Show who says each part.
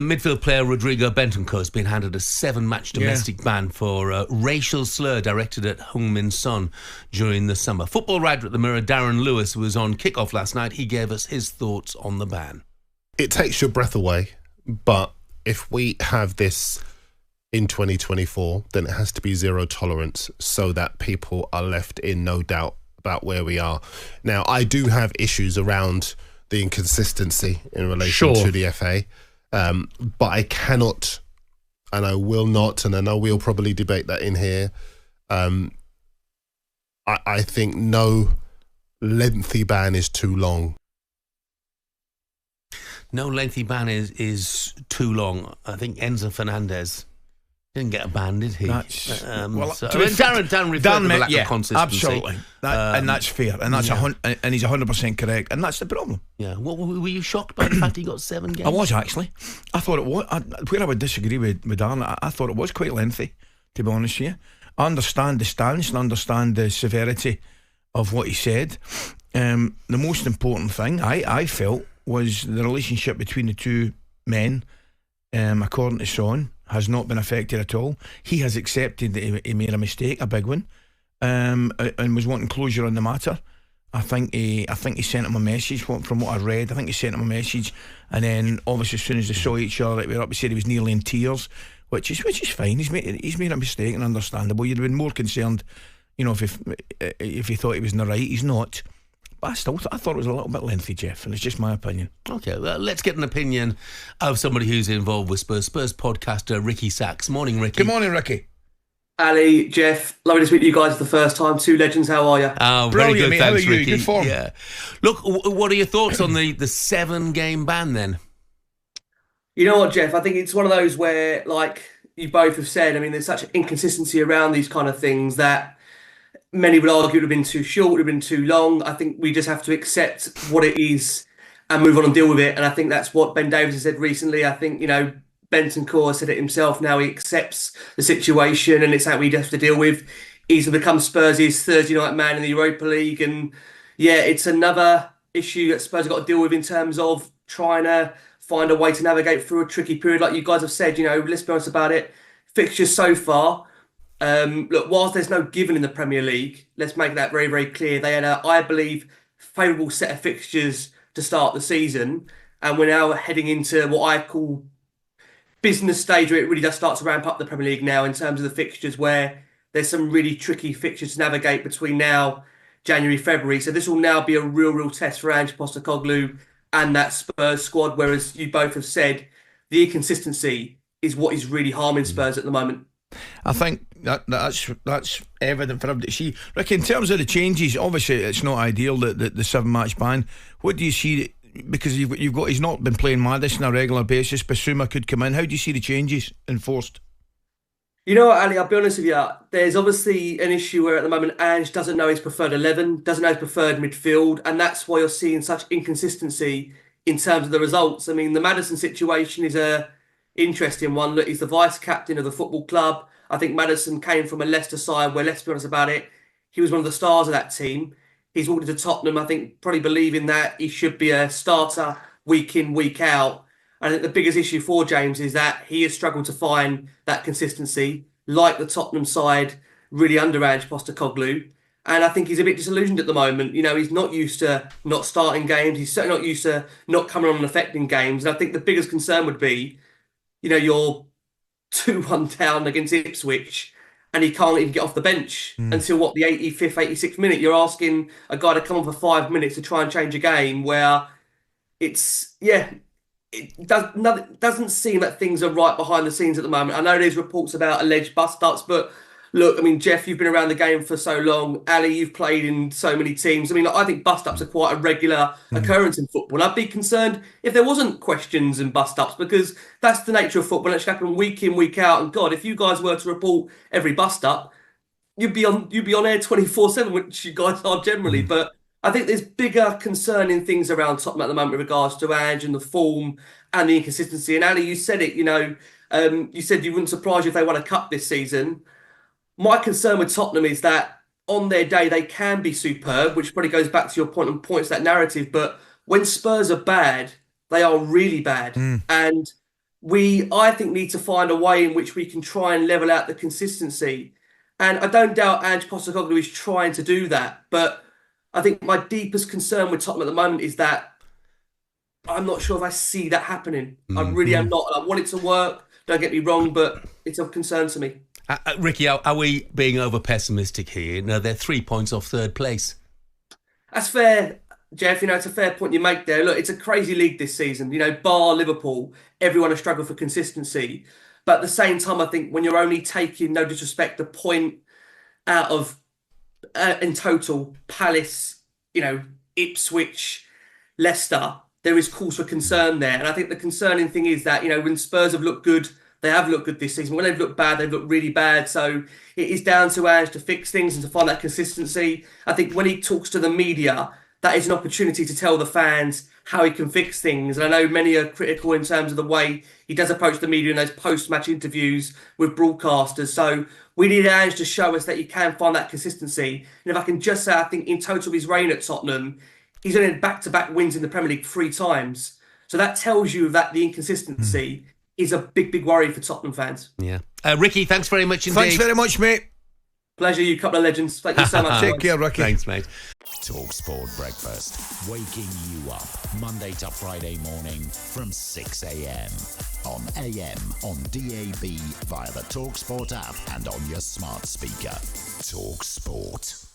Speaker 1: Midfield player Rodrigo Bentancur has been handed a 7-match domestic ban for a racial slur directed at Heung-min Son during the summer. Football writer at the Mirror, Darren Lewis, was on kickoff last night. He gave us his thoughts on the ban.
Speaker 2: It takes your breath away, but if we have this in 2024, then it has to be zero tolerance so that people are left in no doubt about where we are. Now, I do have issues around the inconsistency in relation to the FA. But I cannot, and I will not, and I know we'll probably debate that in here. I think no lengthy ban is too long.
Speaker 1: No lengthy ban is too long. I think Enzo Fernandez didn't get a ban, did he? Darren referred to the lack of consistency.
Speaker 3: Absolutely. And that's fair. And that's and he's 100% correct. And that's the problem.
Speaker 1: Yeah. Were you shocked by the fact he got 7 games?
Speaker 3: I was, actually. I thought it was. Where I would disagree with Darren, I thought it was quite lengthy, to be honest with you. I understand the stance and understand the severity of what he said. The most important thing I felt was the relationship between the two men, according to Son, has not been affected at all. He has accepted that he made a mistake, a big one, and was wanting closure on the matter. I think he sent him a message from what I read. I think he sent him a message, and then obviously as soon as they saw each other, they were up. He said he was nearly in tears, which is fine. He's made a mistake and understandable. You'd have been more concerned, if he thought he was in the right. He's not. But I thought it was a little bit lengthy, Jeff, and it's just my opinion.
Speaker 1: Okay, well, let's get an opinion of somebody who's involved with Spurs podcaster Ricky Sachs. Morning, Ricky.
Speaker 3: Good morning, Ricky.
Speaker 4: Ali, Jeff, lovely to speak to you guys for the first time. Two legends, how are you?
Speaker 1: Oh, very good,
Speaker 3: mate.
Speaker 1: thanks,
Speaker 3: How are you?
Speaker 1: Ricky.
Speaker 3: Good form.
Speaker 1: Yeah. Look, what are your thoughts on the 7-game ban then?
Speaker 4: You know what, Jeff? I think it's one of those where, like you both have said, I mean, there's such an inconsistency around these kind of things that many would argue it would have been too short, it would have been too long. I think we just have to accept what it is and move on and deal with it. And I think that's what Ben Davies has said recently. I think, Bentancur said it himself. Now he accepts the situation and it's how we have to deal with. He's become Spurs' Thursday night man in the Europa League. And yeah, it's another issue that Spurs have got to deal with in terms of trying to find a way to navigate through a tricky period. Like you guys have said, let's be honest about it. Fixtures so far, look, whilst there's no given in the Premier League, let's make that very, very clear. They had I believe, favourable set of fixtures to start the season, and we're now heading into what I call business stage, where it really does start to ramp up the Premier League now in terms of the fixtures, where there's some really tricky fixtures to navigate between now, January, February. So this will now be a real test for Ange Postecoglou and that Spurs squad, whereas you both have said the inconsistency is what is really harming Spurs at the moment.
Speaker 3: I think that's evident for everybody to see. Rick, in terms of the changes, obviously it's not ideal that the 7-match ban. What do you see? Because he's not been playing Maddison on a regular basis. Basuma could come in. How do you see the changes enforced?
Speaker 4: You know what, Ali, I'll be honest with you. There's obviously an issue where at the moment Ange doesn't know his preferred 11, doesn't know his preferred midfield, and that's why you're seeing such inconsistency in terms of the results. I mean, the Maddison situation is a interesting one. Look, he's the vice captain of the football club. I think Maddison came from a Leicester side where, let's be honest about it, he was one of the stars of that team. He's walked into Tottenham, I think, probably believing that he should be a starter week in, week out. I think the biggest issue for James is that he has struggled to find that consistency, like the Tottenham side, really under Ange Postecoglou. And I think he's a bit disillusioned at the moment. He's not used to not starting games. He's certainly not used to not coming on and affecting games. And I think the biggest concern would be, you're 2-1 down against Ipswich and he can't even get off the bench until, the 85th, 86th minute. You're asking a guy to come on for 5 minutes to try and change a game where it doesn't seem that things are right behind the scenes at the moment. I know there's reports about alleged bust-ups, but look, I mean, Jeff, you've been around the game for so long. Ali, you've played in so many teams. I mean, I think bust-ups are quite a regular occurrence in football. And I'd be concerned if there wasn't questions and bust-ups, because that's the nature of football. It should happen week in, week out. And God, if you guys were to report every bust-up, you'd be on air 24/7, which you guys are generally. But I think there's bigger concerning things around Tottenham at the moment with regards to Ange and the form and the inconsistency. And Ali, you said it, you said you wouldn't surprise you if they won a cup this season. My concern with Tottenham is that on their day, they can be superb, which probably goes back to your point and points that narrative. But when Spurs are bad, they are really bad. And I think, need to find a way in which we can try and level out the consistency. And I don't doubt Ange Postecoglou is trying to do that. But I think my deepest concern with Tottenham at the moment is that I'm not sure if I see that happening. I really am not. I want it to work. Don't get me wrong, but it's of concern to me.
Speaker 1: Ricky, are we being over pessimistic here? No, they're 3 points off third place.
Speaker 4: That's fair, Jeff. It's a fair point you make there. Look, it's a crazy league this season. Bar Liverpool, everyone has struggled for consistency. But at the same time, I think when you're only taking, no disrespect, a point out of, in total, Palace, Ipswich, Leicester, there is cause for concern there. And I think the concerning thing is that, when Spurs have looked good, they have looked good this season. When they've looked bad, they've looked really bad. So it is down to Ange to fix things and to find that consistency. I think when he talks to the media, that is an opportunity to tell the fans how he can fix things. And I know many are critical in terms of the way he does approach the media in those post-match interviews with broadcasters. So we need Ange to show us that he can find that consistency. And if I can just say, I think in total of his reign at Tottenham, he's only had back-to-back wins in the Premier League 3 times. So that tells you that the inconsistency is a big, big worry for Tottenham fans.
Speaker 1: Yeah. Ricky, thanks very much indeed.
Speaker 3: Thanks very much, mate.
Speaker 4: Pleasure, you couple of legends. Thank you so much.
Speaker 3: Take care, Ricky.
Speaker 1: Thanks, mate.
Speaker 5: talkSPORT Breakfast, waking you up Monday to Friday morning from 6 a.m. on AM, on DAB, via the talkSPORT app and on your smart speaker. talkSPORT.